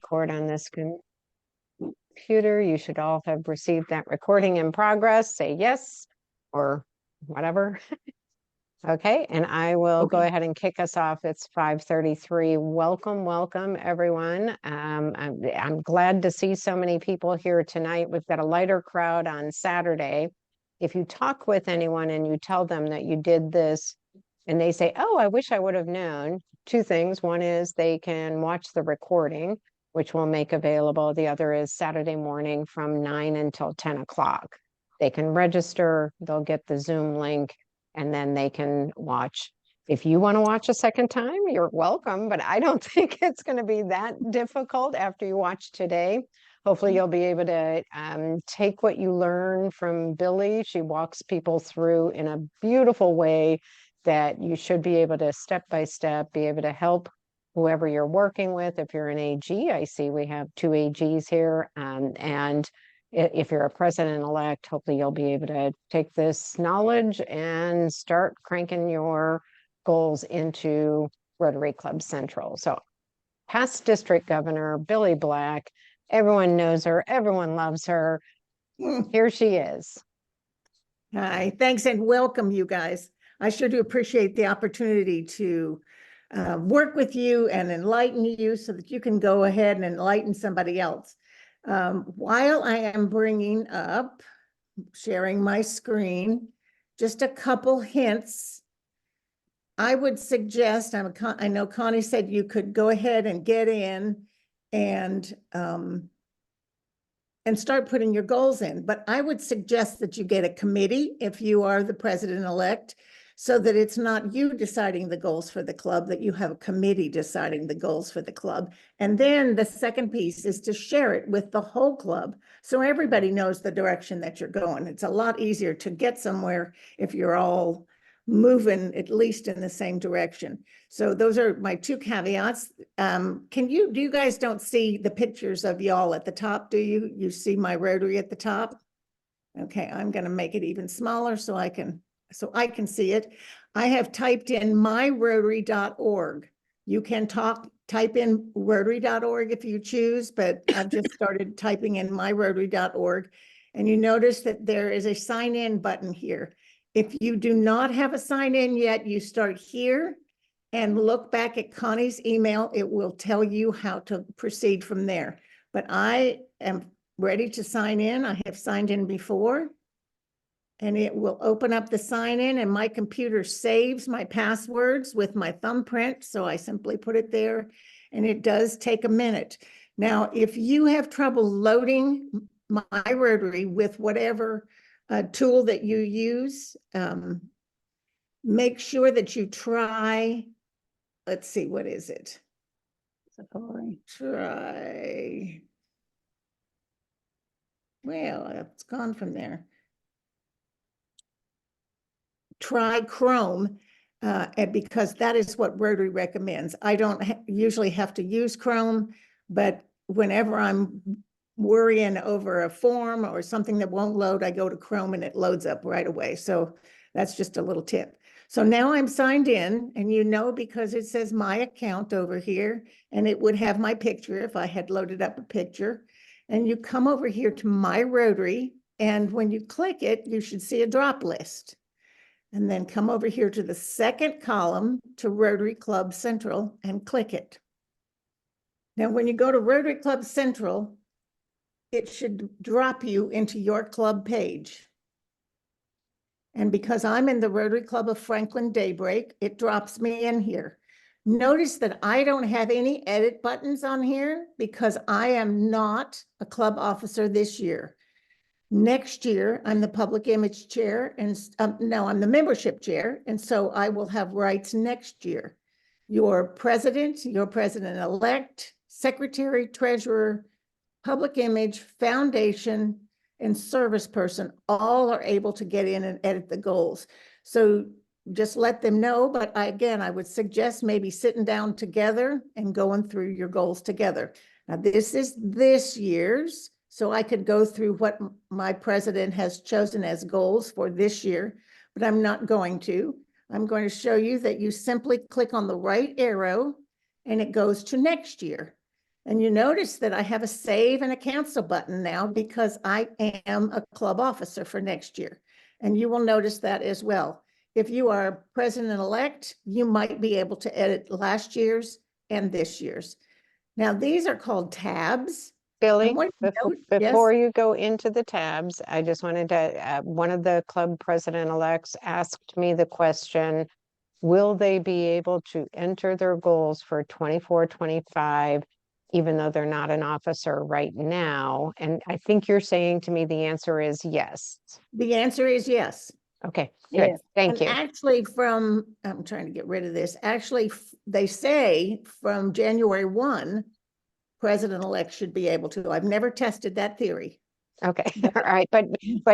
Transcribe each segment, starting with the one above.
record on this computer. You should all have received that recording in progress. Say yes or whatever. Okay, and I will go ahead and kick us off. It's 5:33. Welcome, everyone. I'm glad to see so many people here tonight. We've got a lighter crowd on Saturday. If you talk with anyone and you tell them that you did this and they say, oh, I wish I would have known, two things. One is they can watch the recording, which we'll make available. The other is Saturday morning from 9 until 10 o'clock. They can register, they'll get the Zoom link, and then they can watch. If you want to watch a second time, you're welcome, but I don't think it's going to be that difficult after you watch today. Hopefully you'll be able to take what you learn from Billi. She walks people through in a beautiful way that you should be able to step by step, be able to help whoever you're working with. If you're an AG, I see we have 2 AGs here, and if you're a president-elect, hopefully you'll be able to take this knowledge and start cranking your goals into Rotary Club Central. So past district governor, Billi Black, everyone knows her, everyone loves her. Here she is. Hi, thanks and welcome, you guys. I sure do appreciate the opportunity to work with you and enlighten you so that you can go ahead and enlighten somebody else. While I am bringing up, sharing my screen, just a couple hints. I would suggest, I know Connie said you could go ahead and get in and start putting your goals in, but I would suggest that you get a committee if you are the president-elect, so that it's not you deciding the goals for the club, that you have a committee deciding the goals for the club. And then the second piece is to share it with the whole club, so everybody knows the direction that you're going. It's a lot easier to get somewhere if you're all moving at least in the same direction. So those are my 2 caveats. Do you guys don't see the pictures of y'all at the top, do you? You see my Rotary at the top? Okay, I'm gonna make it even smaller so I can see it. I have typed in myrotary.org. You can type in rotary.org if you choose, but I've just started typing in myrotary.org. And you notice that there is a sign in button here. If you do not have a sign in yet, you start here and look back at Connie's email. It will tell you how to proceed from there. But I am ready to sign in. I have signed in before. And it will open up the sign in, and my computer saves my passwords with my thumbprint. So I simply put it there, and it does take a minute. Now, if you have trouble loading my Rotary with whatever tool that you use, make sure that you try, let's see, what is it? Try, well, it's gone from there. Try Chrome, because that is what Rotary recommends. I don't usually have to use Chrome, but whenever I'm worrying over a form or something that won't load, I go to Chrome and it loads up right away. So that's just a little tip. So now I'm signed in, and you know, because it says my account over here, and it would have my picture if I had loaded up a picture. And you come over here to my Rotary, and when you click it, you should see a drop list. And then come over here to the second column to Rotary Club Central and click it. Now, when you go to Rotary Club Central, it should drop you into your club page. And because I'm in the Rotary Club of Franklin Daybreak, it drops me in here. Notice that I don't have any edit buttons on here because I am not a club officer this year. Next year, I'm the public image chair, and no, I'm the membership chair, and so I will have rights next year. Your president-elect, secretary, treasurer, public image, foundation, and service person all are able to get in and edit the goals. So just let them know, but again, I would suggest maybe sitting down together and going through your goals together. Now, this is this year's, so I could go through what my president has chosen as goals for this year, but I'm not going to. I'm going to show you that you simply click on the right arrow and it goes to next year. And you notice that I have a save and a cancel button now because I am a club officer for next year. And you will notice that as well. If you are president-elect, you might be able to edit last year's and this year's. Now, these are called tabs. Billy, what note- before yes, you go into the tabs, I just wanted to, one of the club president-elects asked me the question, will they be able to enter their goals for 24, 25, even though they're not an officer right now? And I think you're saying to me the answer is yes. the answer is yes. Okay, good. Yes. Thank And you. actually I'm trying to get rid of this. Actually, they say from January 1, president-elect should be able to. I've never tested that theory. Okay, all right, but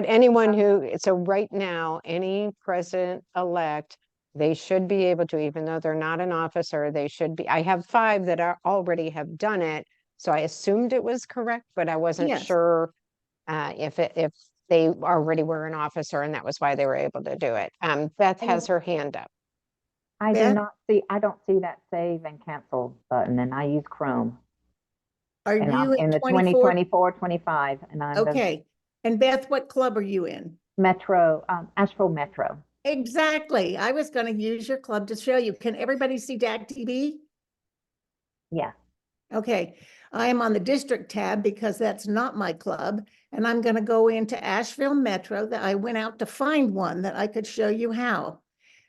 anyone who, so right now, any president-elect, they should be able to, even though they're not an officer, they should be, I have 5 that are already have done it, so I assumed it was correct, but I wasn't Yes. sure if they already were an officer and that was why they were able to do it. Beth has her hand up. I do Beth? not see, I don't see that save and cancel button, and I use Chrome. Are And I'm you in in the 24? 2024, 25, and I'm the Okay. And Beth, what club are you in? Metro, Asheville Metro. Exactly. I was going to use your club to show you. Can everybody see DAC-DB? Yeah. Okay. I am on the district tab because that's not my club. And I'm going to go into Asheville Metro. That I went out to find one that I could show you how.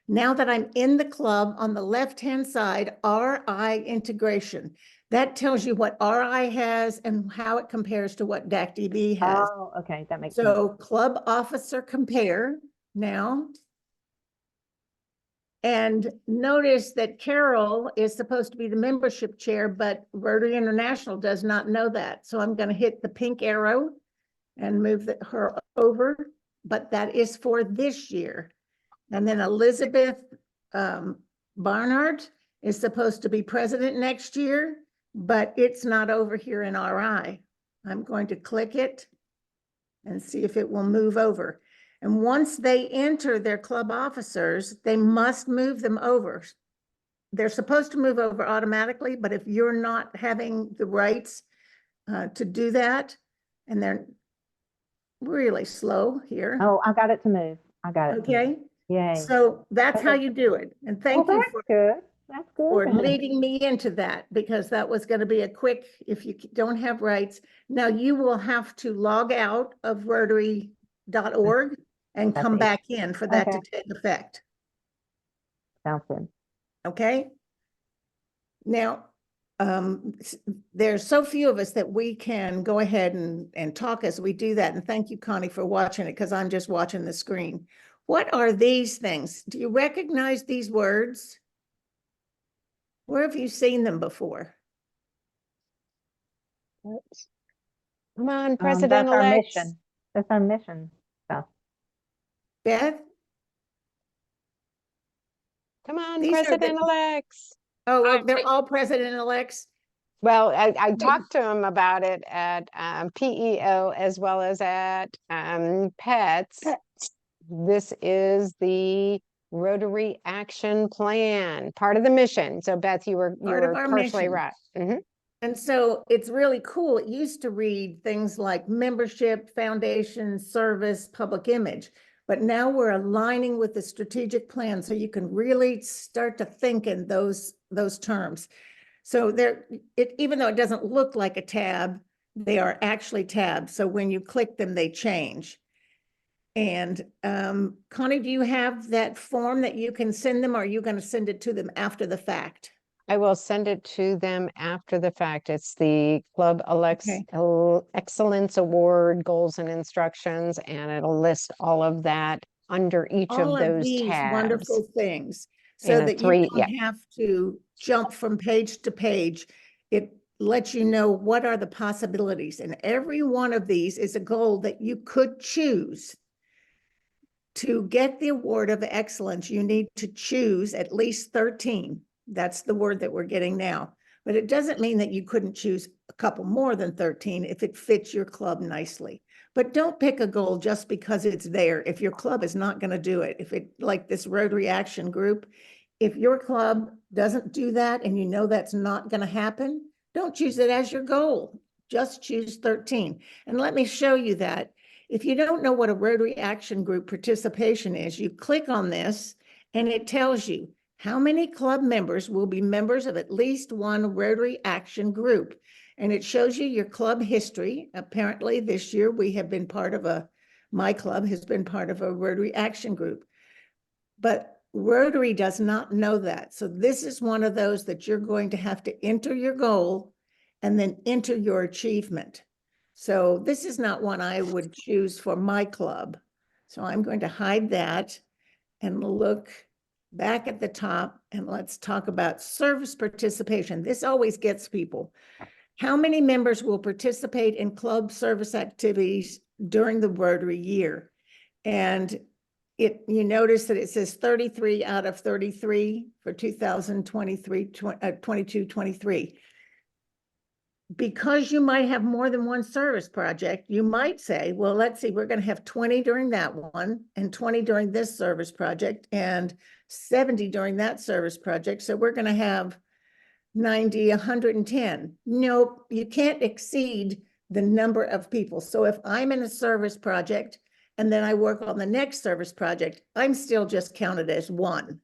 Now that I'm in the club, on the left-hand side, RI integration. That tells you what RI has and how it compares to what DAC-DB has. Oh, okay, that makes sense. So club officer compare now. And notice that Carol is supposed to be the membership chair, but Rotary International does not know that. So I'm going to hit the pink arrow and move her over, but that is for this year. And then Elizabeth Barnard is supposed to be president next year, but it's not over here in RI. I'm going to click it and see if it will move over. And once they enter their club officers, they must move them over. They're supposed to move over automatically, but if you're not having the rights to do that, and they're really slow here. Oh, I got it to move. I got it. Okay. Yay. So that's how you do it. And thank you That's good. That's for good. leading me into that, because that was going to be a quick, if you don't have rights. Now you will have to log out of Rotary.org and That's come it. back in for that to Okay. take effect. Sounds good. Okay. Now, there's so few of us that we can go ahead and talk as we do that. And thank you, Connie, for watching it, because I'm just watching the screen. What are these things? Do you recognize these words? Where have you seen them before? Come on, That's our president-elect. mission. That's our mission stuff. Beth? Come on, These are the- president-elects. Oh, well, they're all president-elects. Well, I talked to him about it at PEO as well as at PETS. This is the Rotary Action Plan, part of the mission. So Beth, you were Part of our partially mission. right. Mhm. And so it's really cool. It used to read things like membership, foundation, service, public image. But now we're aligning with the strategic plan so you can really start to think in those terms. So even though it doesn't look like a tab, they are actually tabs. So when you click them, they change. And Connie, do you have that form that you can send them, or are you going to send it to them after the fact? I will send it to them after the fact. It's the Club Okay. Excellence Award Goals and Instructions, and it'll list all of that under each All of those these tabs. wonderful things, so And that you don't have to jump from page to page. It lets you know what are the possibilities, and every one of these is a goal that you could choose. To get the award of excellence, you need to choose at least 13. That's the word that we're getting now. But it doesn't mean that you couldn't choose a couple more than 13 if it fits your club nicely. But don't pick a goal just because it's there if your club is not going to do it. If it, like this Rotary Action Group, if your club doesn't do that and you know that's not going to happen, Don't choose it as your goal. Just choose 13. And let me show you that. If you don't know what a Rotary Action Group participation is, you click on this and it tells you how many club members will be members of at least one Rotary Action Group. And it shows you your club history. Apparently this year we have been part of my club has been part of a Rotary Action Group. But Rotary does not know that. So this is one of those that you're going to have to enter your goal and then enter your achievement. So this is not one I would choose for my club. So I'm going to hide that and look back at the top, and let's talk about service participation. This always gets people. How many members will participate in club service activities during the Rotary year? And you notice that it says 33 out of 33 for 2023, 22-23. Because you might have more than one service project, you might say, well, let's see, we're going to have 20 during that one and 20 during this service project and 70 during that service project. So we're going to have 90, 110. Nope, you can't exceed the number of people. So if I'm in a service project and then I work on the next service project, I'm still just counted as one.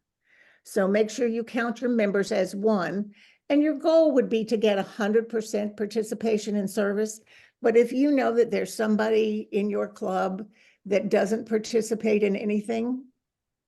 So make sure you count your members as one. And your goal would be to get 100% participation in service. But if you know that there's somebody in your club that doesn't participate in anything,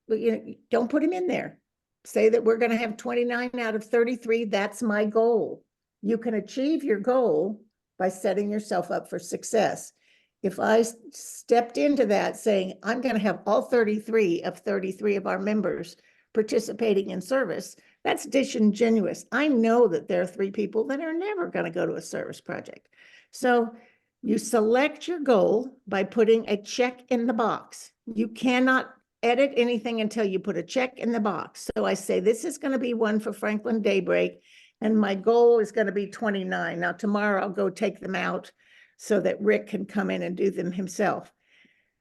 don't put him in there. Say that we're going to have 29 out of 33. That's my goal. You can achieve your goal by setting yourself up for success. If I stepped into that saying, I'm going to have all 33 of our members participating in service, that's disingenuous. I know that there are 3 people that are never going to go to a service project. So you select your goal by putting a check in the box. You cannot edit anything until you put a check in the box. So I say, this is going to be one for Franklin Daybreak, and my goal is going to be 29. Now, tomorrow I'll go take them out so that Rick can come in and do them himself.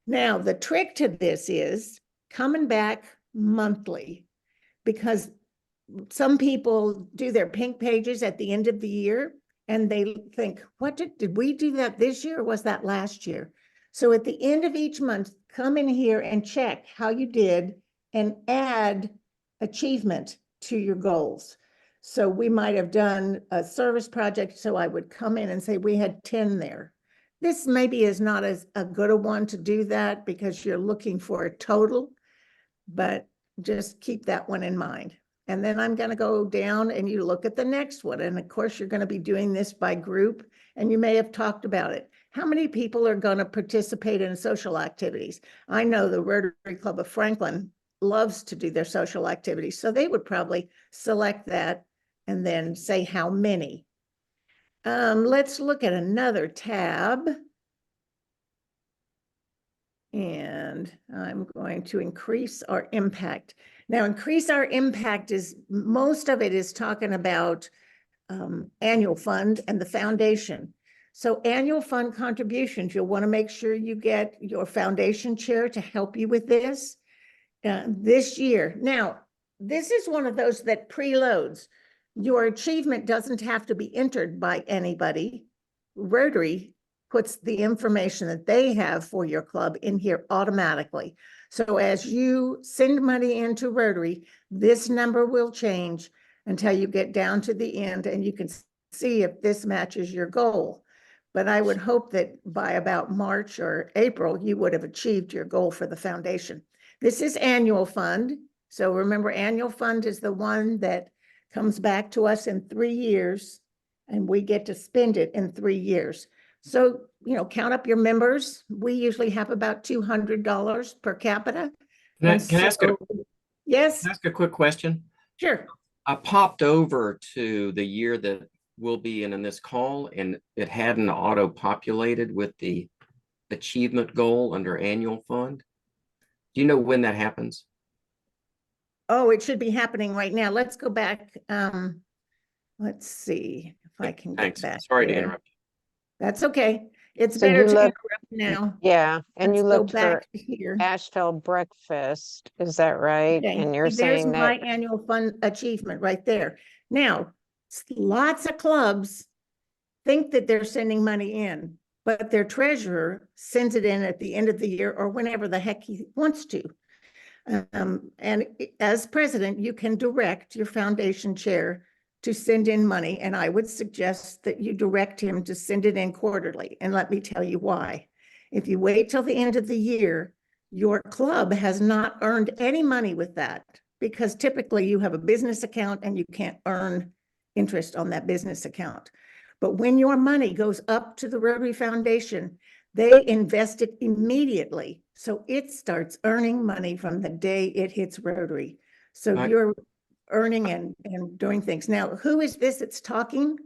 Now, the trick to this is coming back monthly, because some people do their pink pages at the end of the year and they think, what did we do that this year or was that last year? So at the end of each month, come in here and check how you did and add achievement to your goals. So we might have done a service project. So I would come in and say, we had 10 there. This maybe is not as a good a one to do that because you're looking for a total, but just keep that one in mind. And then I'm going to go down and you look at the next one. And of course, you're going to be doing this by group and you may have talked about it. How many people are going to participate in social activities? I know the Rotary Club of Franklin loves to do their social activities. So they would probably select that and then say how many. Let's look at another tab. And I'm going to increase our impact. Now, increase our impact is, most of it is talking about annual fund and the foundation. So annual fund contributions, you'll want to make sure you get your foundation chair to help you with this this year. Now, this is one of those that preloads. Your achievement doesn't have to be entered by anybody. Rotary puts the information that they have for your club in here automatically. So as you send money into Rotary, this number will change until you get down to the end and you can see if this matches your goal. But I would hope that by about March or April, you would have achieved your goal for the foundation. This is annual fund. So remember, annual fund is the one that comes back to us in 3 years and we get to spend it in 3 years. So, count up your members. We usually have about $200 per capita. Can I ask Yes, a quick question? sure. I popped over to the year that we'll be in this call, and it hadn't auto-populated with the achievement goal under annual fund. Do you know when that happens? Oh, it should be happening right now. Let's go back. Let's see if I can get Thanks. back. Sorry there. to interrupt. That's okay. It's So better you to look- interrupt now. Yeah, and you Let's go looked for back to here. Asheville Breakfast, is that right? Okay, And you're see, there's saying my that, annual fund achievement right there. Now, lots of clubs think that they're sending money in, but their treasurer sends it in at the end of the year or whenever the heck he wants to. And as president, you can direct your foundation chair to send in money. And I would suggest that you direct him to send it in quarterly. And let me tell you why. If you wait till the end of the year, your club has not earned any money with that, because typically you have a business account and you can't earn interest on that business account. But when your money goes up to the Rotary Foundation, they invest it immediately. So it starts earning money from the day it hits Rotary. So Right. you're earning and doing things. Now, who is this that's talking?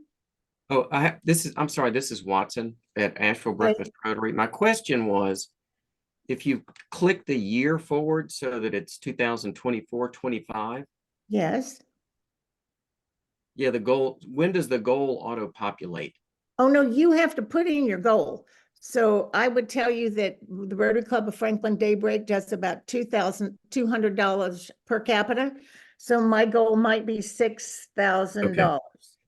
Oh, I'm sorry, this is Watson at Asheville Breakfast Rotary. My question was, if you click the year forward so that it's 2024, 25, Yes. yeah, the goal, when does the goal auto-populate? Oh, no, you have to put in your goal. So I would tell you that the Rotary Club of Franklin Daybreak does about $2,200 per capita. So my goal might be $6,000.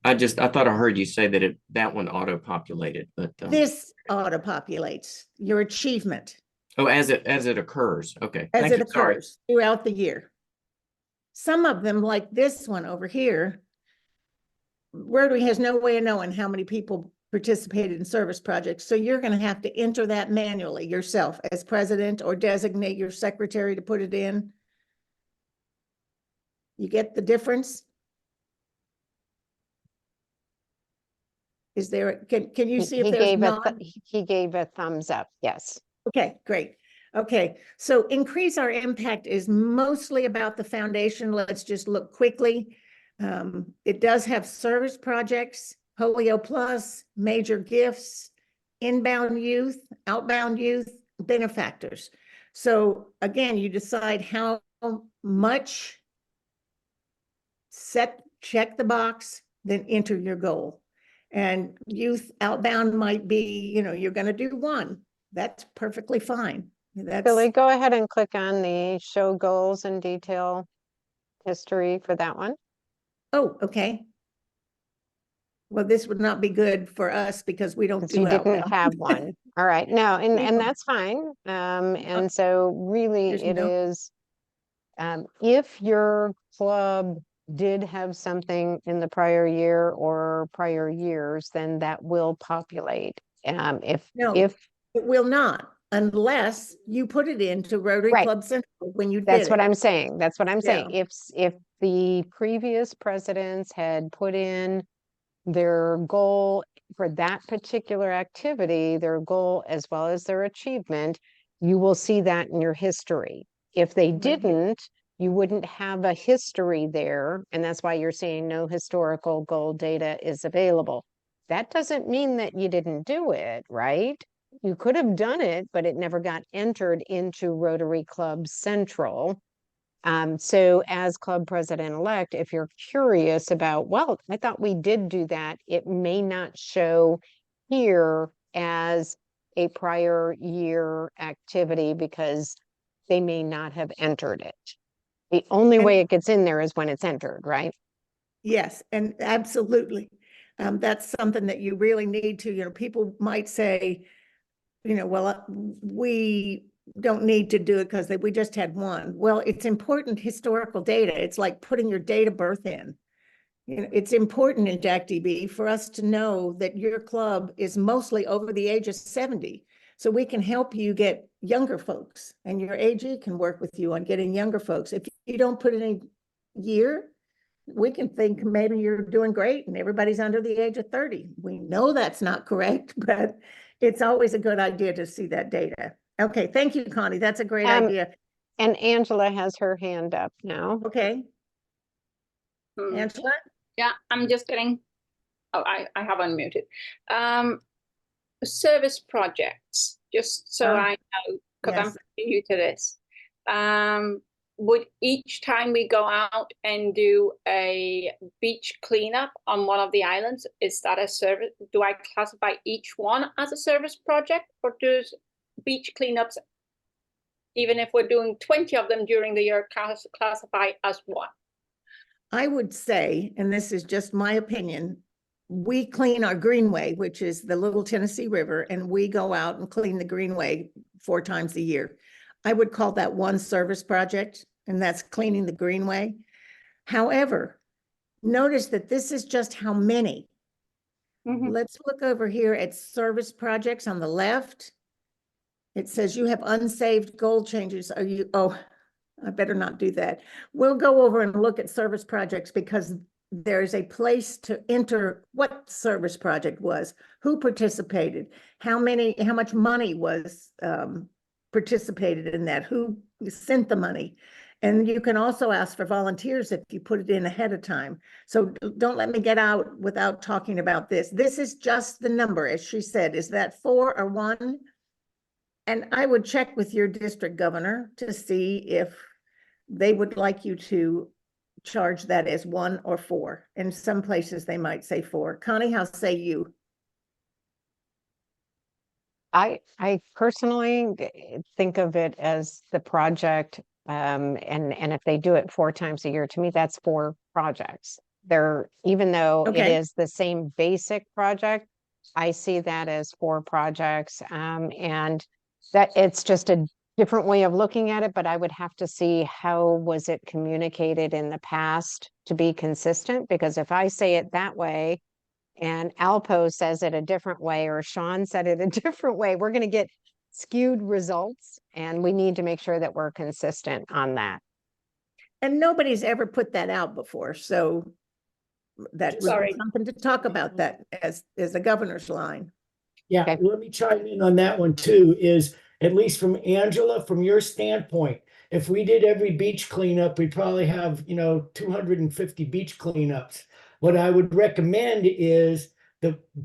I thought I heard you say that that one auto-populated, but This auto-populates your achievement oh, as it occurs. Okay, as thank it you. Sorry. occurs throughout the year. Some of them, like this one over here, Rotary has no way of knowing how many people participated in service projects. So you're going to have to enter that manually yourself as president, or designate your secretary to put it in. You get the difference? Is there, can you see if He there's gave not? he gave a thumbs up. Yes. Okay, great. Okay, so increase our impact is mostly about the foundation. Let's just look quickly. It does have service projects, Polio Plus, major gifts, inbound youth, outbound youth, benefactors. So again, you decide how much, check the box, then enter your goal. And youth outbound might be, you're going to do one. That's perfectly fine. Billy, go ahead and click on the show goals and detail history for that one. Oh, okay. Well, this would not be good for us because we don't do You didn't outbound. have one. All right. No, and don't. that's fine. And so really There's it no- is, if your club did have something in the prior year or prior years, then that will populate. No, If it will not, unless you put it into Rotary Right. Club Central when you That's did what it. I'm saying. That's what I'm saying. Yeah. If the previous presidents had put in their goal for that particular activity, their goal as well as their achievement, you will see that in your history. If they Right. didn't, you wouldn't have a history there. And that's why you're seeing no historical goal data is available. That doesn't mean that you didn't do it, right? You could have done it, but it never got entered into Rotary Club Central. So as club president-elect, if you're curious about, well, I thought we did do that, it may not show here as a prior year activity because they may not have entered it. The only And- way it gets in there is when it's entered, right? Yes, and absolutely. That's something that you really need to, people might say, well, we don't need to do it because we just had one. Well, it's important historical data. It's like putting your date of birth in. It's important in JACDB for us to know that your club is mostly over the age of 70. So we can help you get younger folks, and your AG can work with you on getting younger folks. If you don't put in a year, we can think maybe you're doing great and everybody's under the age of 30. We know that's not correct, but it's always a good idea to see that data. Okay, thank you, Connie. That's a great idea. And Angela has her hand up now. Okay, Hmm. Angela? Yeah, I'm just getting, oh, I have unmuted. Service projects, just so I know, because I'm Yes. pretty new to this. Would each time we go out and do a beach cleanup on one of the islands, is that a service? Do I classify each one as a service project, or does beach cleanups, even if we're doing 20 of them during the year, classify as one? I would say, and this is just my opinion, we clean our greenway, which is the Little Tennessee River, and we go out and clean the greenway 4 times a year. I would call that one service project, and that's cleaning the greenway. However, notice that this is just how many. Mhm. Let's look over here at service projects on the left. It says you have unsaved goal changes. Are you, oh, I better not do that. We'll go over and look at service projects because there's a place to enter what service project was, who participated, how much money was participated in that, who sent the money. And you can also ask for volunteers if you put it in ahead of time. So don't let me get out without talking about this. This is just the number, as she said. Is that 4 or 1? And I would check with your district governor to see if they would like you to charge that as 1 or 4. In some places, they might say 4. Connie, how say you? I personally think of it as the project, and if they do it 4 times a year, to me, that's 4 projects. Even though it Okay. is the same basic project, I see that as 4 projects, and that it's just a different way of looking at it, but I would have to see how was it communicated in the past to be consistent, because if I say it that way, and Alpo says it a different way, or Sean said it a different way, we're going to get skewed results, and we need to make sure that we're consistent on that. And nobody's ever put that out before, so that would Sorry. be something to talk about that as the governor's line. Yeah, Okay. let me chime in on that one too, is at least from Angela, from your standpoint, if we did every beach cleanup, we'd probably have, 250 beach cleanups. What I would recommend is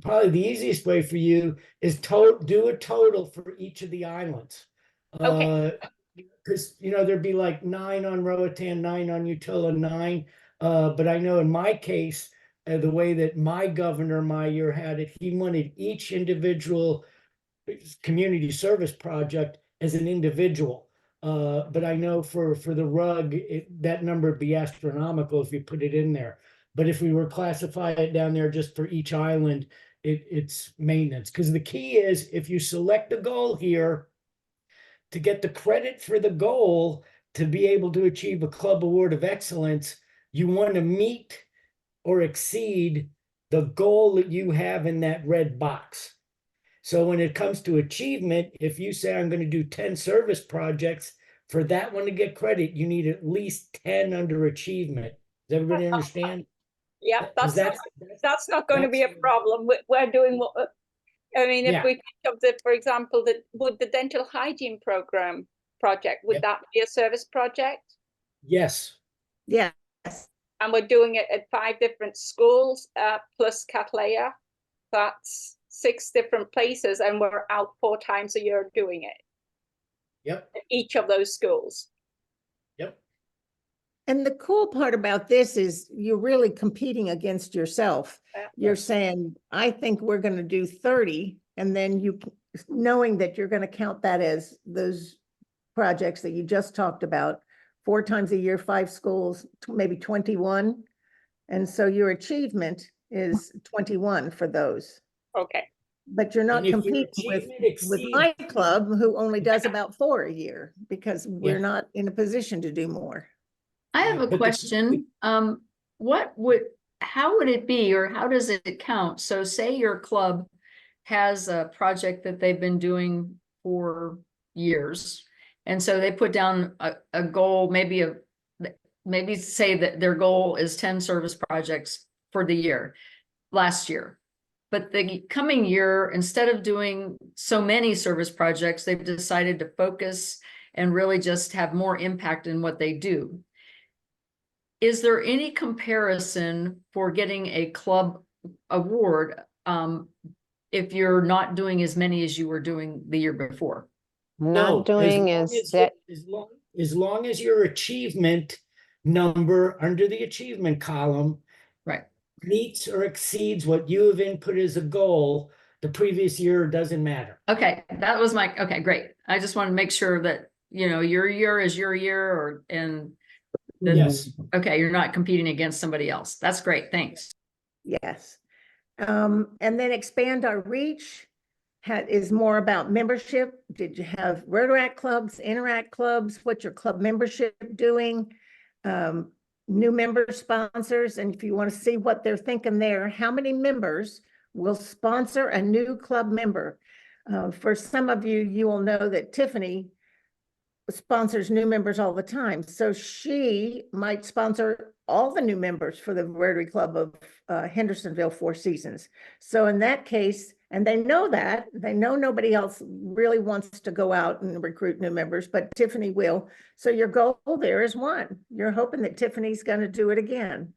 probably the easiest way for you is do a total for each of the islands. Okay. Because, there'd be like 9 on Roatan, 9 on Utola, 9. But I know in my case, the way that my governor my year had it, he wanted each individual community service project as an individual. But I know for the rug, that number would be astronomical if you put it in there. But if we were classify it down there just for each island, it's maintenance. Because the key is if you select the goal here, to get the credit for the goal to be able to achieve a club award of excellence, you want to meet or exceed the goal that you have in that red box. So when it comes to achievement, if you say I'm going to do 10 service projects, for that one to get credit, you need at least 10 under achievement. Does everybody understand? Yeah, Because that's not going to be a that's- problem. We're doing what, I mean, if Yeah. we think of the, for example, would the dental hygiene program project, would Yep. that be a service project? Yes. Yes. And we're doing it at 5 different schools, plus Cattleya. That's 6 different places, and we're out 4 times a year doing it Yep. at each of those schools. Yep. And the cool part about this is you're really competing against yourself. You're Yes. saying, I think we're going to do 30, and then knowing that you're going to count that as those projects that you just talked about, 4 times a year, 5 schools, maybe 21. And so your achievement is 21 for those. Okay. But you're not And if your competing with achievement exceeds- my club, who only does about 4 a year, because we're not in a position to do more. I have a But the- question. How would it be, or how does it count? So say your club has a project that they've been doing for years. And so they put down a goal, maybe say that their goal is 10 service projects for the year, last year. But the coming year, instead of doing so many service projects, they've decided to focus and really just have more impact in what they do. Is there any comparison for getting a club award if you're not doing as many as you were doing the year before? Not doing is that, as long as your achievement number under the achievement column Right. meets or exceeds what you have input as a goal, the previous year doesn't matter. Okay, that was okay, great. I just want to make sure that, your year is your year Yes. okay, you're not competing against somebody else. That's great. Thanks. Yes. And then expand our reach is more about membership. Did you have Rotaract clubs, Interact clubs? What's your club membership doing? New member sponsors. And if you want to see what they're thinking there, how many members will sponsor a new club member? For some of you, you will know that Tiffany sponsors new members all the time. So she might sponsor all the new members for the Rotary Club of Hendersonville Four Seasons. So in that case, and they know nobody else really wants to go out and recruit new members, but Tiffany will. So your goal there is 1. You're hoping that Tiffany's going to do it again.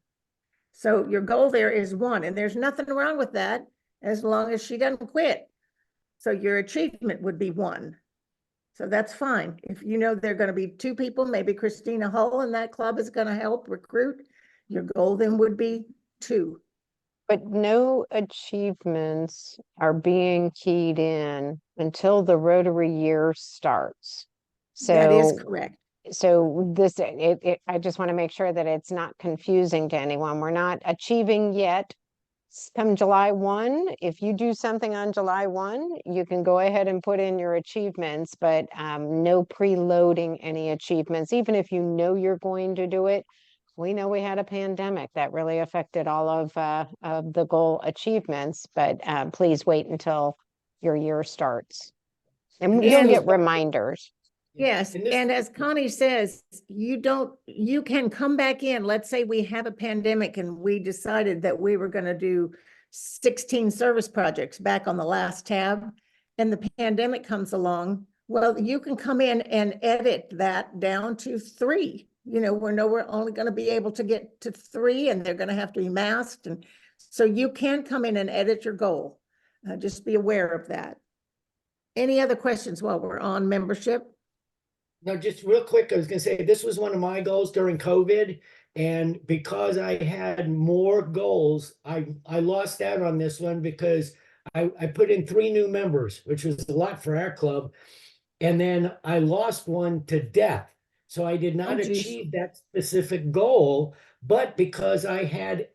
So your goal there is 1, and there's nothing wrong with that as long as she doesn't quit. So your achievement would be 1. So that's fine. If you know there are going to be 2 people, maybe Christina Hull in that club is going to help recruit, your goal then would be 2. But no achievements are being keyed in until the Rotary year starts. That is So, correct. so I just want to make sure that it's not confusing to anyone. We're not achieving yet. Come July 1, if you do something on July 1, you can go ahead and put in your achievements, but no preloading any achievements, even if you know you're going to do it. We know we had a pandemic that really affected all of the goal achievements, but please wait until your year starts. And you'll get reminders. Yes, and as Connie says, you can come back in. Let's say we have a pandemic and we decided that we were going to do 16 service projects back on the last tab, and the pandemic comes along. Well, you can come in and edit that down to 3. We're only going to be able to get to 3, and they're going to have to be masked. And so you can come in and edit your goal. Just be aware of that. Any other questions while we're on membership? No, just real quick, I was gonna say, this was one of my goals during COVID. And because I had more goals, I lost out on this one because I put in 3 new members, which was a lot for our club. And then I lost one to death. So I did not achieve that specific goal, but because I had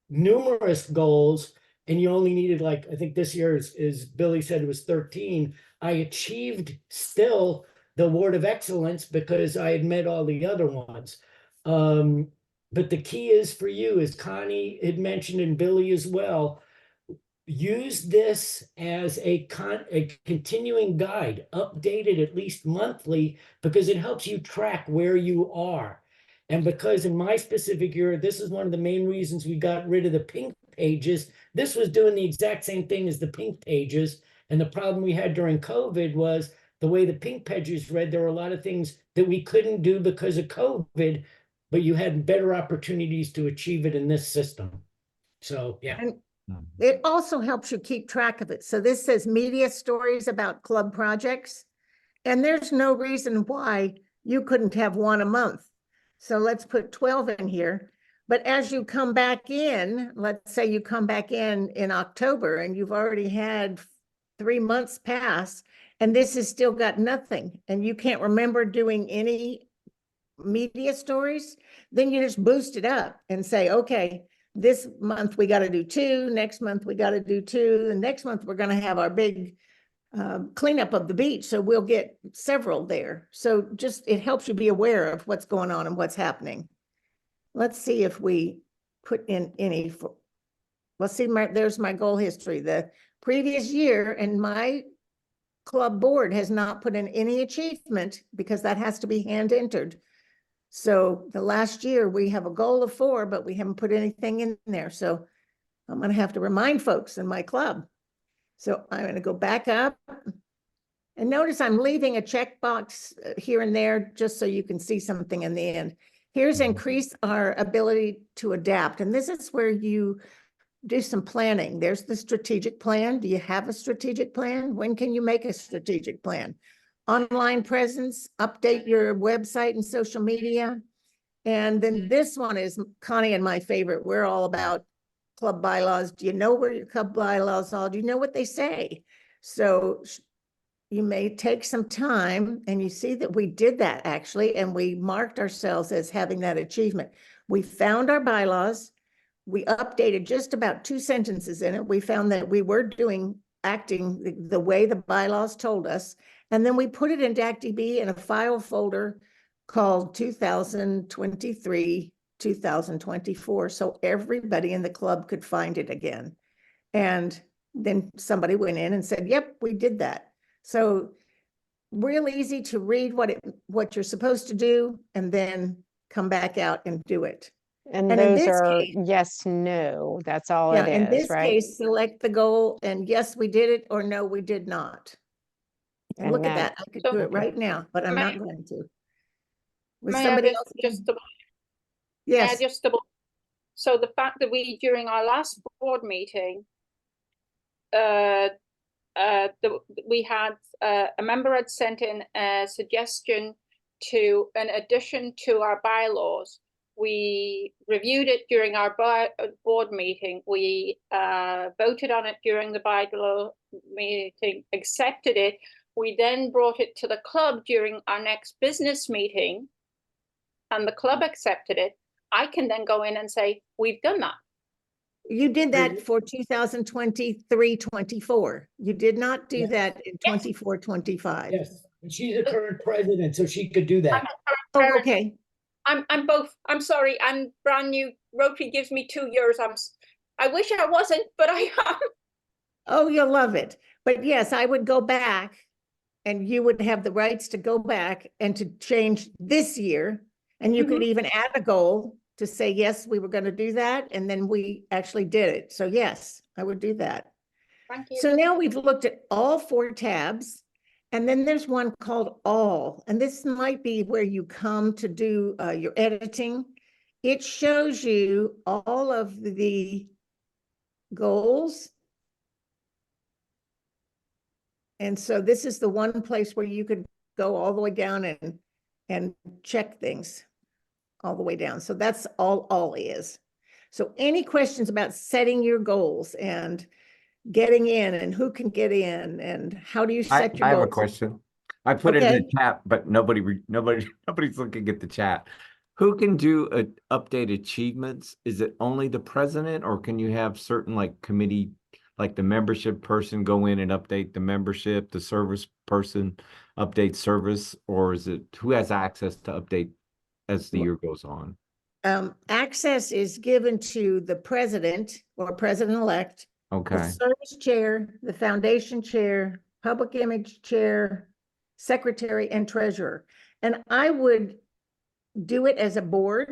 numerous goals and you only needed, like, I think this year is Billy said it was 13, I achieved still the award of excellence because I had met all the other ones. But the key is for you, as Connie had mentioned and Billy as well, use this as a continuing guide, updated at least monthly, because it helps you track where you are. And because in my specific year, this is one of the main reasons we got rid of the pink pages. This was doing the exact same thing as the pink pages. And the problem we had during COVID was the way the pink pages read, there were a lot of things that we couldn't do because of COVID, but you had better opportunities to achieve it in this system. So, yeah. And it also helps you keep track of it. So this says media stories about club projects, and there's no reason why you couldn't have 1 a month. So let's put 12 in here. But as you come back in, let's say you come back in October and you've already had 3 months pass, and this has still got nothing, and you can't remember doing any media stories, then you just boost it up and say, okay, this month we got to do 2, next month we got to do 2, and next month we're going to have our big cleanup of the beach, so we'll get several there. So just, it helps you be aware of what's going on and what's happening. Let's see if we put in any, let's see, there's my goal history. The previous year, and my club board has not put in any achievement because that has to be hand entered. So the last year we have a goal of 4, but we haven't put anything in there. So I'm going to have to remind folks in my club. So I'm going to go back up, and notice I'm leaving a checkbox here and there just so you can see something in the end. Here's increase our ability to adapt. And this is where you do some planning. There's the strategic plan. Do you have a strategic plan? When can you make a strategic plan? Online presence, update your website and social media. And then this one is Connie and my favorite. We're all about club bylaws. Do you know where your club bylaws are? Do you know what they say? So you may take some time, and you see that we did that actually, and we marked ourselves as having that achievement. We found our bylaws. we updated just about 2 sentences in it. We found that we were acting the way the bylaws told us. And then we put it into ActDB in a file folder called 2023, 2024. So everybody in the club could find it again. And then somebody went in and said, yep, we did that. So real easy to read what you're supposed to do and then come back out and do it. And And in those this are case- yes, no, that's all Yeah, it in is, this right? case, select the goal and yes, we did it, or no, we did not. And And look at then- that, I could So- do it right now, but I'm May- not going to. Was May I somebody just- else? just double- may I Yes, just double? So the fact that we, during our last board meeting, we had, a member had sent in a suggestion to an addition to our bylaws. We reviewed it during our board meeting. We voted on it during the bylaw meeting, accepted it. We then brought it to the club during our next business meeting, and the club accepted it. I can then go in and say, we've done that. you did that for 2023, 24. You did not do Yes. that in 24, 25. Yes, and she's a current president, so she could do that. Oh, okay. I'm both. I'm sorry. I'm brand new. Rotary gives me 2 years. I wish I wasn't, but I am. Oh, you'll love it. But yes, I would go back and you would have the rights to go back and to change this year. And you could even add a goal to say, yes, we were going to do that. And then we actually did it. So yes, I would do that. Thank you. So now we've looked at all 4 tabs. And then there's one called all, and this might be where you come to do your editing. It shows you all of the goals. And so this is the one place where you could go all the way down and check things all the way down. So that's all is. So any questions about setting your goals and getting in and who can get in and how do you set your I have goals? a question. I put it in Okay. the chat, but nobody's looking at the chat. Who can do update achievements? Is it only the president, or can you have certain like committee, like the membership person go in and update the membership, the service person update service, or is it who has access to update as the year goes on? Access is given to the president or president-elect, the Okay, service chair, the foundation chair, public image chair, secretary, and treasurer. And I would do it as a board.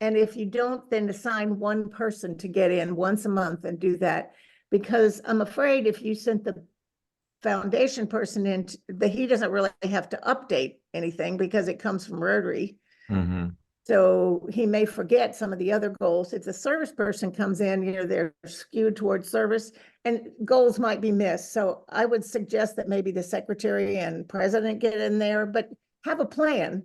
And if you don't, then assign one person to get in once a month and do that. Because I'm afraid if you sent the foundation person in, he doesn't really have to update anything because it comes from Rotary. mm-hmm. So he may forget some of the other goals. If the service person comes in, they're skewed towards service and goals might be missed. So I would suggest that maybe the secretary and president get in there, but have a plan,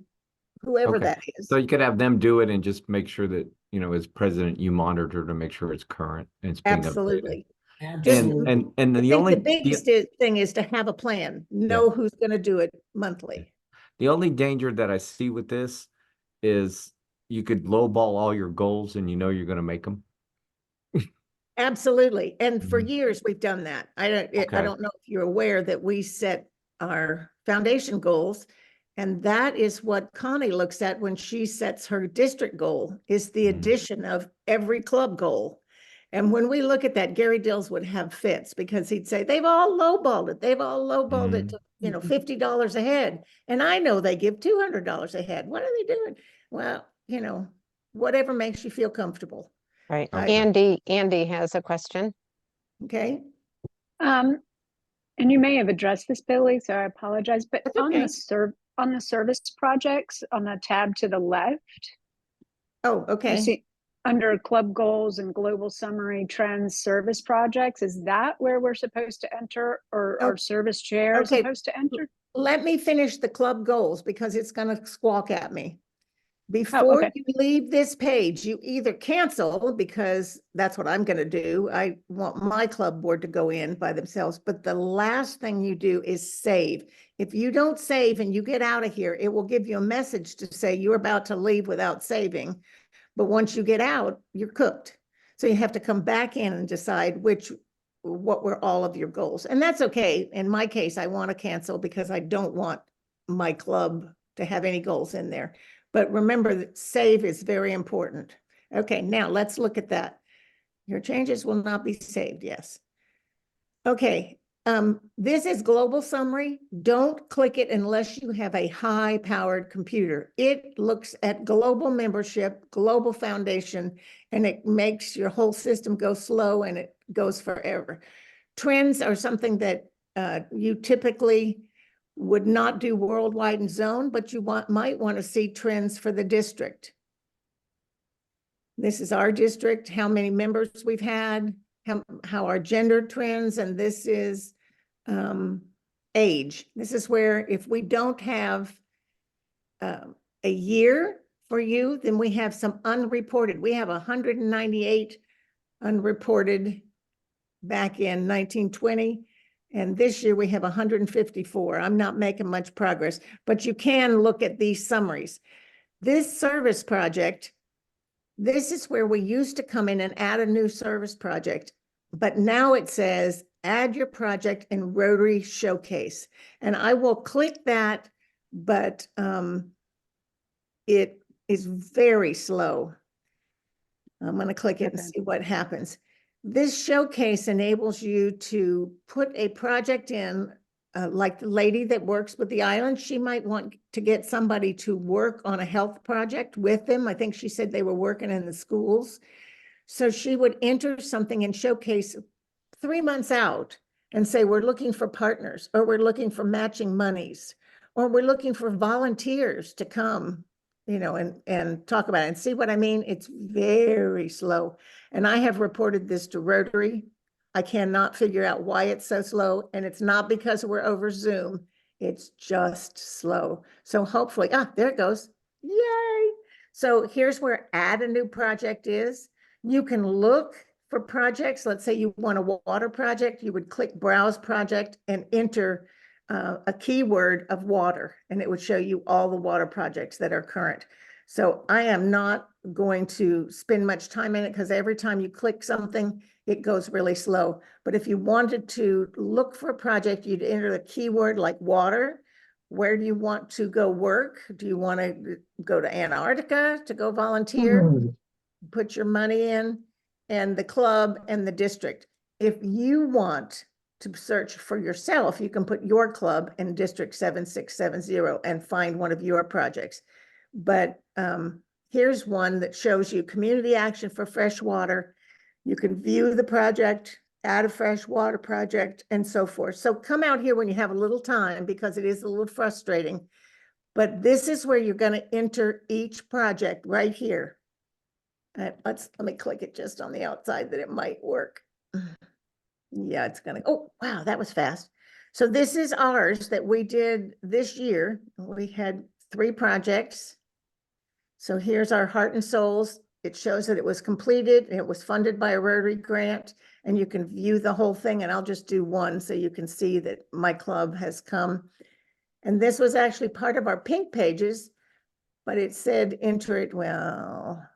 whoever Okay. that is. So you could have them do it and just make sure that, as president, you monitor to make sure it's current and it's being updated. Absolutely. Absolutely. And I the think only the biggest thing is to have a plan, know who's going to do it monthly. the only danger that I see with this is you could lowball all your goals and you're going to make them. Absolutely. And for Mhm. years, we've done that. I Okay. don't know if you're aware that we set our foundation goals. And that is what Connie looks at when she sets her district goal, is the Mhm. addition of every club goal. And when we look at that, Gary Dills would have fits because he'd say, they've all lowballed it. They've all lowballed it to, $50 a head. And I know they give $200 a head. What are they doing? Well, whatever makes you feel comfortable. Right. Okay. Andy has a question. Okay. And you may have addressed this, Billy, so I apologize, but That's on okay. the service projects on the tab to the left, Oh, you okay. see under club goals and global summary trends service projects, is that where we're supposed to enter, or Oh, our service chair is okay. supposed to enter? Let me finish the club goals because it's going to squawk at me. Before okay. you leave this page, you either cancel, because that's what I'm going to do. I want my club board to go in by themselves. But the last thing you do is save. If you don't save and you get out of here, it will give you a message to say you're about to leave without saving. But once you get out, you're cooked. So you have to come back in and decide what were all of your goals. And that's okay. In my case, I want to cancel because I don't want my club to have any goals in there. But remember that save is very important. Okay, now let's look at that. Your changes will not be saved, yes. Okay, this is global summary. Don't click it unless you have a high-powered computer. It looks at global membership, global foundation, and it makes your whole system go slow and it goes forever. Trends are something that you typically would not do worldwide and zone, but you might want to see trends for the district. This is our district, how many members we've had, how our gender trends, and this is age. This is where if we don't have a year for you, then we have some unreported. We have 198 unreported back in 1920. And this year we have 154. I'm not making much progress, but you can look at these summaries. This service project, this is where we used to come in and add a new service project, but now it says add your project in Rotary Showcase. And I will click that, but it is very slow. I'm going to click it and see what happens. This showcase enables you to put a project in, like the lady that works with the island. She might want to get somebody to work on a health project with them. I think she said they were working in the schools. So she would enter something and showcase 3 months out and say, we're looking for partners, or we're looking for matching monies, or we're looking for volunteers to come, you know, and talk about it. And see what I mean? It's very slow. And I have reported this to Rotary. I cannot figure out why it's so slow. And it's not because we're over Zoom. It's just slow. So hopefully, there it goes. Yay. So here's where add a new project is. You can look for projects. Let's say you want a water project. You would click browse project and enter a keyword of water, and it would show you all the water projects that are current. So I am not going to spend much time in it because every time you click something, it goes really slow. But if you wanted to look for a project, you'd enter the keyword like water. Where do you want to go work? Do you want to go to Antarctica to go volunteer? Put your money in, and the club and the district. If you want to search for yourself, you can put your club in District 7670 and find one of your projects. But here's one that shows you community action for fresh water. You can view the project, add a fresh water project, and so forth. So come out here when you have a little time, because it is a little frustrating. But this is where you're going to enter each project right here. Let me click it just on the outside that it might work. Yeah, it's gonna, oh, wow, that was fast. So this is ours that we did this year. We had 3 projects. So here's our Heart and Souls. It shows that it was completed. It was funded by a Rotary grant, and you can view the whole thing. And I'll just do one so you can see that my club has come. And this was actually part of our pink pages, but it said enter it. Well,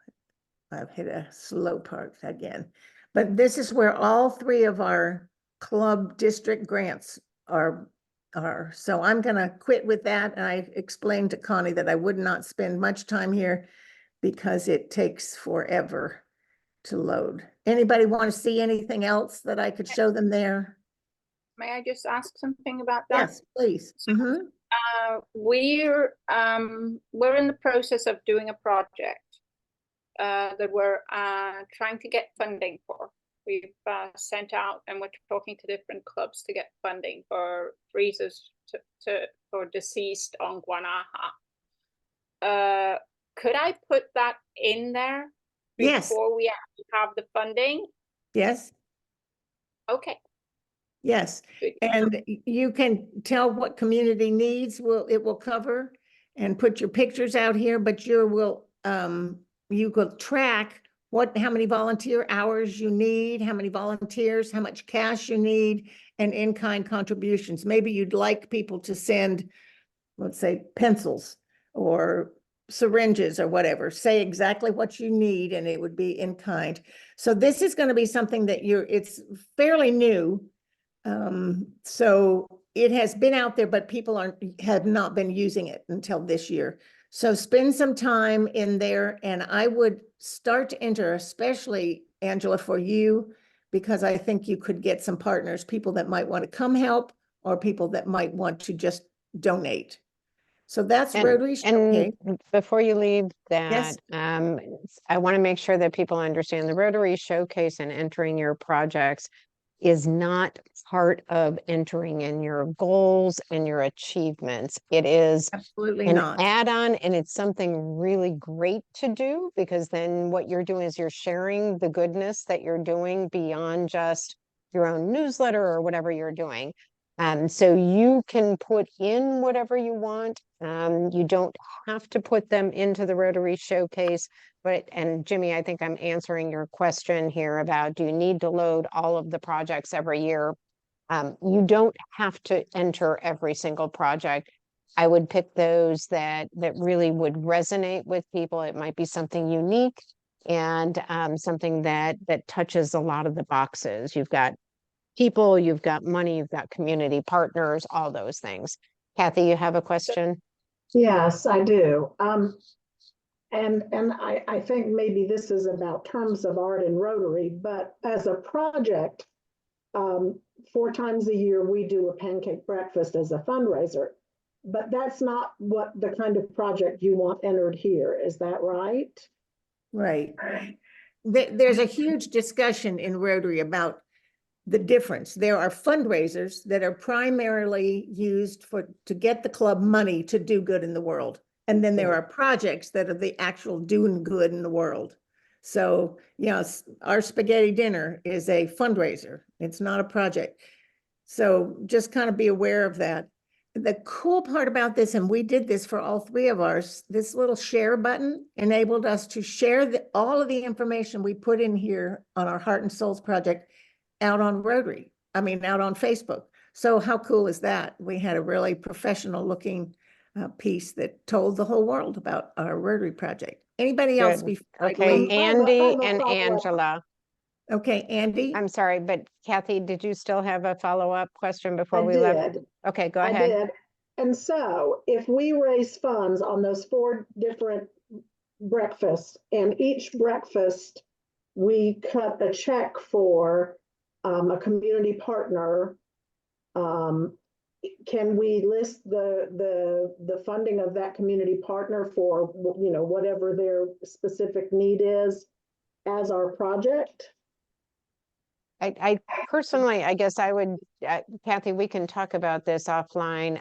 I've hit a slow part again. But this is where all 3 of our club district grants are. So I'm going to quit with that. And I explained to Connie that I would not spend much time here because it takes forever to load. Anybody want to see anything else that I could show them there? May I just ask something about that? Yes, please. We're in the process of doing a project that we're trying to get funding for. We've sent out, and we're talking to different clubs to get funding for freezers for deceased on Guanaja. Could I put that in there Yes. before we actually have the funding? Yes. Okay. Yes, Good. and you can tell what community needs it will cover, and put your pictures out here, but you will track how many volunteer hours you need, how many volunteers, how much cash you need, and in-kind contributions. Maybe you'd like people to send, let's say, pencils or syringes or whatever, say exactly what you need and it would be in kind. So this is going to be something that it's fairly new. So it has been out there, but people have not been using it until this year. So spend some time in there, and I would start to enter, especially Angela, for you, because I think you could get some partners, people that might want to come help or people that might want to just donate. So that's Rotary Showcase. And before you leave Yes. that, I want to make sure that people understand the Rotary Showcase and entering your projects is not part of entering in your goals and your achievements. It is Absolutely an not. add-on, and it's something really great to do, because then what you're doing is you're sharing the goodness that you're doing beyond just your own newsletter or whatever you're doing. So you can put in whatever you want. You don't have to put them into the Rotary Showcase. And Jimmy, I think I'm answering your question here about, do you need to load all of the projects every year? You don't have to enter every single project. I would pick those that really would resonate with people. It might be something unique and something that touches a lot of the boxes. You've got people, you've got money, you've got community partners, all those things. Kathy, you have a question? Yes, I do. And I think maybe this is about terms of art and Rotary, but as a project, 4 times a year, we do a pancake breakfast as a fundraiser, but that's not what the kind of project you want entered here. Is that right? Right. There's a huge discussion in Rotary about the difference. There are fundraisers that are primarily used to get the club money to do good in the world. And then there are projects that are the actual doing good in the world. So, our spaghetti dinner is a fundraiser. It's not a project. So just kind of be aware of that. The cool part about this, and we did this for all 3 of ours, this little share button enabled us to share all of the information we put in here on our Heart and Souls project out on Rotary. Out on Facebook. So how cool is that? We had a really professional looking piece that told the whole world about our Rotary project. Anybody else? Good. I Okay, leave? Andy a and follow-up. Angela. Okay, Andy? I'm sorry, but Kathy, did you still have a follow-up question before I we left? did. Okay, go I ahead. did. And so if we raise funds on those 4 different breakfasts, and each breakfast we cut a check for a community partner, can we list the funding of that community partner for whatever their specific need is as our project? I personally, I guess I would, Kathy, we can talk about this offline.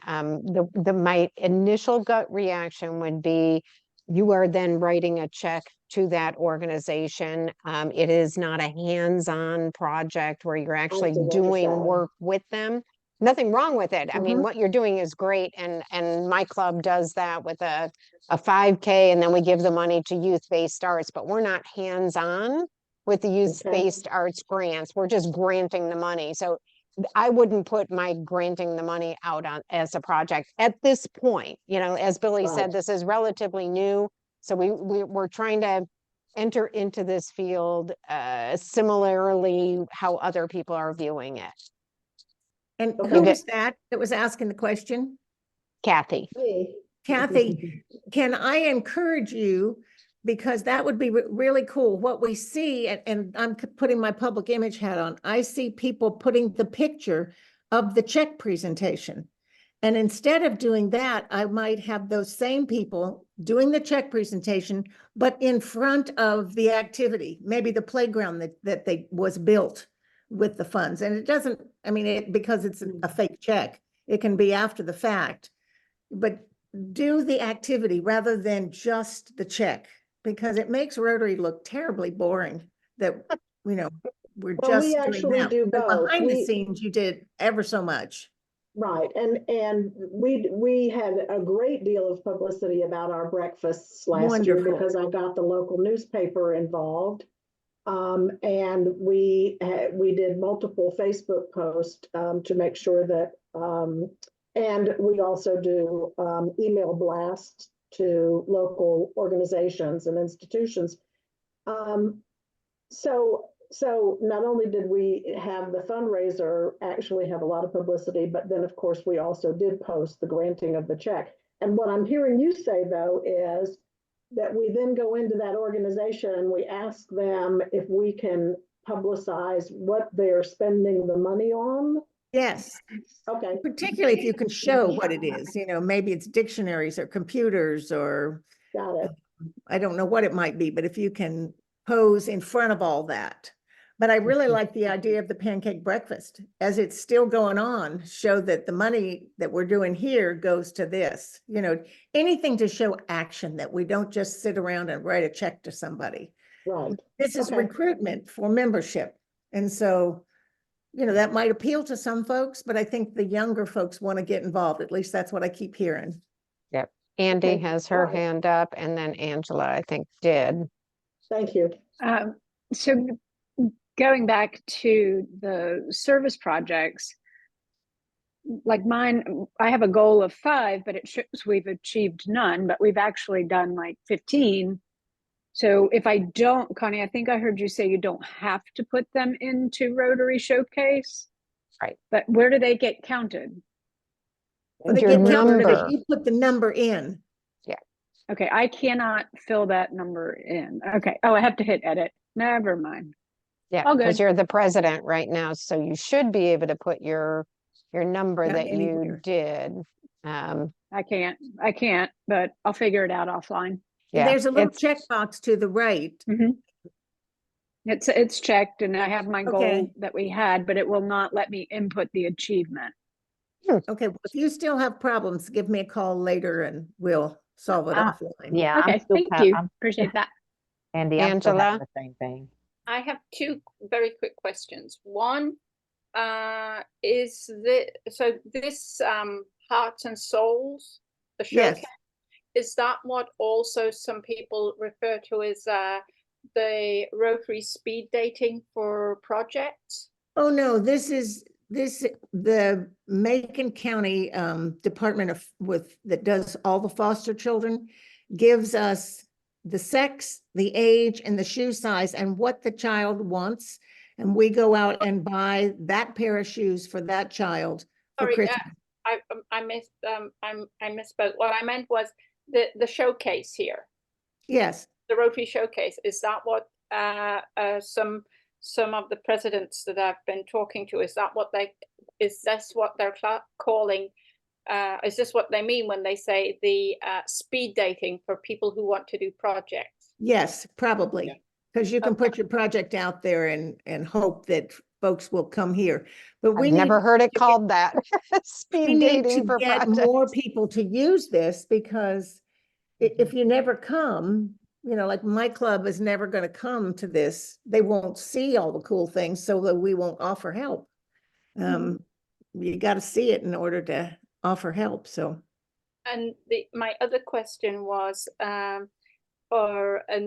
My initial gut reaction would be, you are then writing a check to that organization. It is not a hands-on project where you're actually doing work with them. Nothing wrong with it. I mean, what you're doing is great. And my club does that with a 5K, and then we give the money to youth-based arts, but we're not hands-on with the youth-based arts grants. We're just granting the money. So I wouldn't put my granting the money out as a project at this point. As Billy said, this is relatively new. So we're trying to enter into this field similarly how other people are viewing it. And who was that was asking the question? Kathy. Kathy, can I encourage you, because that would be really cool. What we see, and I'm putting my public image hat on, I see people putting the picture of the check presentation. And instead of doing that, I might have those same people doing the check presentation, but in front of the activity, maybe the playground that was built with the funds. And it doesn't, because it's a fake check, it can be after the fact, but do the activity rather than just the check, because it makes Rotary look terribly boring that, we're Well, just we actually do but both. behind the scenes, you did ever so much. Right, and we had a great deal of publicity about our breakfasts last year because I got the local newspaper involved, and we did multiple Facebook posts to make sure that, and we also do email blasts to local organizations and institutions. So not only did we have the fundraiser actually have a lot of publicity, but then of course we also did post the granting of the check. And what I'm hearing you say though is that we then go into that organization and we ask them if we can publicize what they're spending the money on. Yes, Okay. particularly if you can show what it is, maybe it's dictionaries or computers or Got it. I don't know what it might be, but if you can pose in front of all that. But I really like the idea of the pancake breakfast as it's still going on, show that the money that we're doing here goes to this, anything to show action, that we don't just sit around and write a check to somebody. Right. This is Okay. recruitment for membership. And so, that might appeal to some folks, but I think the younger folks want to get involved. At least that's what I keep hearing. Yep. Andy Okay, has her got it. hand up, and then Angela, I think, did. Thank you. So going back to the service projects, like mine, I have a goal of 5, but it shows we've achieved none, but we've actually done like 15. So if I don't, Connie, I think I heard you say you don't have to put them into Rotary Showcase. Right. But where do they get counted? Well, they Your get counted if number. you put the number in. Okay, I cannot fill that number in. Okay. Oh, I have to hit edit. Never mind. Yeah, All because good. you're the president right now, so you should be able to put your number Yeah, that you anywhere. did. I can't, but I'll figure it out offline. And Yeah, there's a little it's checkbox to the right. It's checked and I have my Okay. goal that we had, but it will not let me input the achievement. Okay, well, if you still have problems, give me a call later and we'll solve it offline. Yeah, Okay, I'm still thank kind you. I'm Appreciate that. Andy, I'm still having Angela? the same thing. I have 2 very quick questions. One, is this Hearts and Souls, the Yes. showcase, is that what also some people refer to as the Rotary speed dating for projects? Oh, no, the Macon County Department that does all the foster children gives us the sex, the age, and the shoe size and what the child wants. And we go out and buy that pair of shoes for that child for Sorry, Christmas. I misspoke. What I meant was the showcase here, Yes, the Rotary showcase. Is that what some of the presidents that I've been talking to, is this what they're calling? Is this what they mean when they say the speed dating for people who want to do projects? yes, probably. Because you can put your project out there and hope that folks will come here. But we I've need never heard it to called that. we Speed need to dating for get projects. more people to use this because if you never come, like my club is never going to come to this. They won't see all the cool things, so that we won't offer help. You got to see it in order to offer help. So, And my other question was, and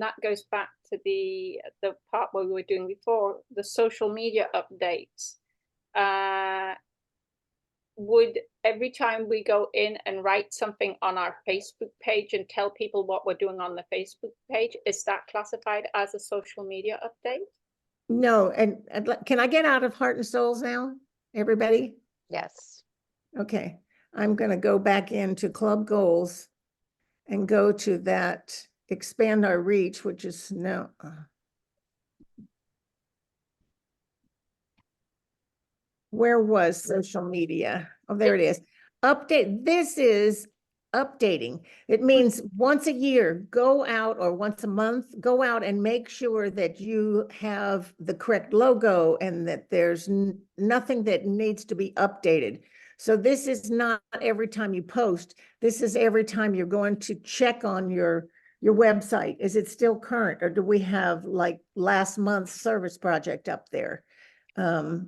that goes back to the part where we were doing before, the social media updates. Would every time we go in and write something on our Facebook page and tell people what we're doing on the Facebook page, is that classified as a social media update? no, and can I get out of Heart and Souls now, everybody? Yes. Okay, I'm going to go back into club goals and go to that expand our reach, which is now. Where was social media? Oh, there it is. Update. This is updating. It means once a year, go out, or once a month, go out and make sure that you have the correct logo and that there's nothing that needs to be updated. So this is not every time you post. This is every time you're going to check on your website. Is it still current, or do we have like last month's service project up there?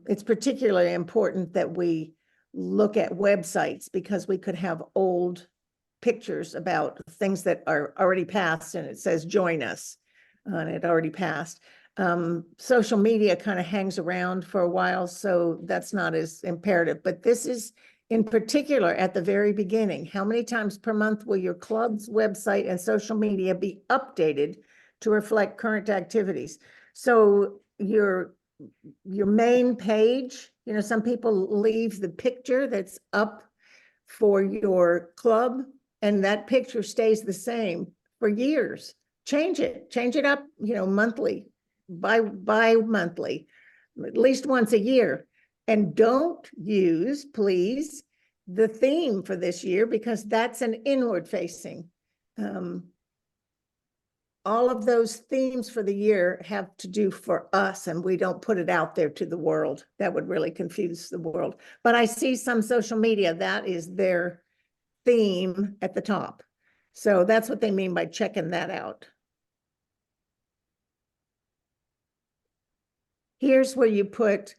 It's particularly important that we look at websites because we could have old pictures about things that are already passed and it says join us and it already passed. Social media kind of hangs around for a while, so that's not as imperative, but this is In particular, at the very beginning, how many times per month will your club's website and social media be updated to reflect current activities? So your main page, you know, some people leave the picture that's up for your club, and that picture stays the same for years. Change it up, you know, monthly, bi-monthly, at least once a year. And don't use, please, the theme for this year, because that's an inward facing. All of those themes for the year have to do for us, and we don't put it out there to the world. That would really confuse the world. But I see some social media, that is their theme at the top. So that's what they mean by checking that out. Here's where you put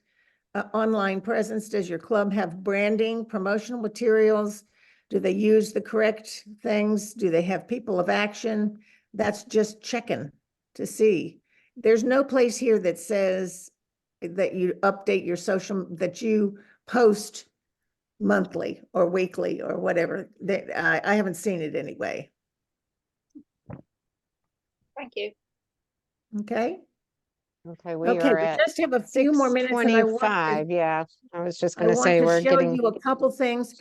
online presence. Does your club have branding, promotional materials? Do they use the correct things? Do they have people of action? That's just checking to see. There's no place here that says that you update your social, that you post monthly or weekly or whatever. I haven't seen it anyway. Thank you. Okay. Okay, we Okay, are we at just have a few more minutes, and I want to 6:25. Yeah, I was just I going to want say to we're show getting. you a couple things.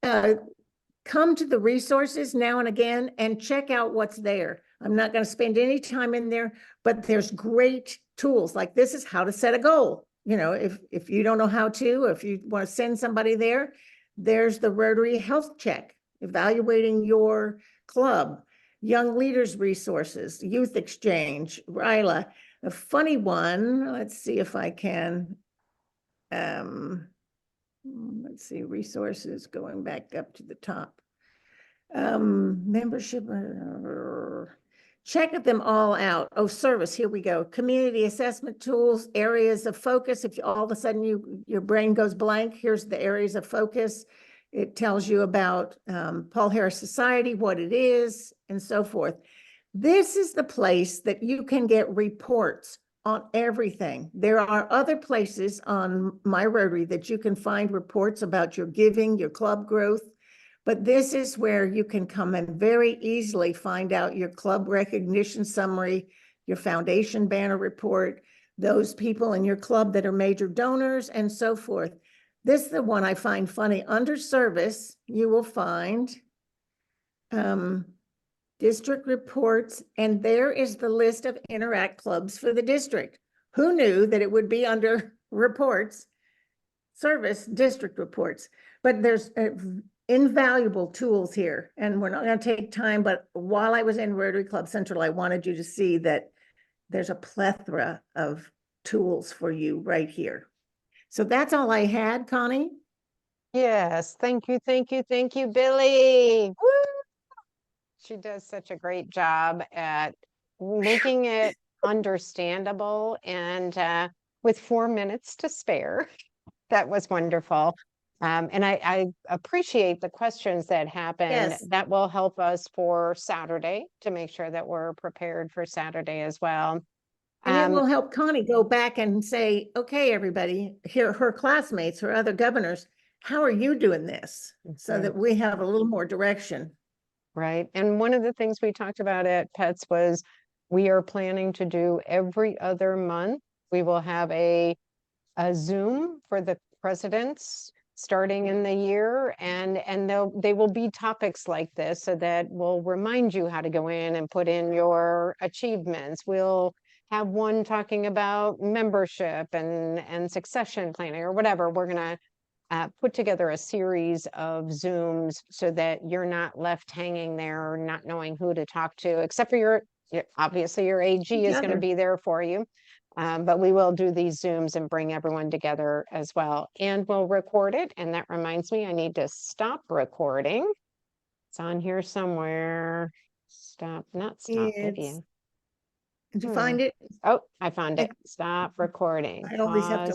Come to the resources now and again and check out what's there. I'm not going to spend any time in there, but there's great tools. Like this is how to set a goal. You know, if you don't know how to, if you want to send somebody there, there's the Rotary Health Check, evaluating your club, Young Leaders Resources, Youth Exchange, RILA. A funny one, let's see if I can, let's see, resources, going back up to the top. Membership, check them all out. Oh, service, here we go. Community assessment tools, areas of focus. If all of a sudden your brain goes blank, here's the areas of focus. It tells you about Paul Harris Society, what it is, and so forth. This is the place that you can get reports on everything. There are other places on My Rotary that you can find reports about your giving, your club growth, but this is where you can come and very easily find out your club recognition summary, your foundation banner report, those people in your club that are major donors, and so forth. This is the one I find funny. Under service, you will find district reports, and there is the list of Interact clubs for the district. Who knew that it would be under reports, service, district reports? But there's invaluable tools here, and we're not going to take time, but while I was in Rotary Club Central, I wanted you to see that there's a plethora of tools for you right here. So that's all I had, Connie. Yes, thank you, Billy. Woo! She does such a great job at making it understandable, and with 4 minutes to spare, that was wonderful. And I appreciate the questions that happened. Yes. That will help us for Saturday to make sure that we're prepared for Saturday as well. And it will help Connie go back and say, okay, everybody, here, her classmates, her other governors, how are you doing this? So that we have a little more direction. Right. And one of the things we talked about at PETS was we are planning to do every other month. We will have a Zoom for the presidents starting in the year, and they will be topics like this, so that will remind you how to go in and put in your achievements. We'll have one talking about membership and succession planning or whatever. We're going to put together a series of Zooms so that you're not left hanging there, not knowing who to talk to, except for obviously your AG is going to be there for you. But we will do these Zooms and bring everyone together as well. And we'll record it. And that reminds me, I need to stop recording. It's on here somewhere. Not stop video. Did you find it? Oh, I found it. Stop recording. I always have to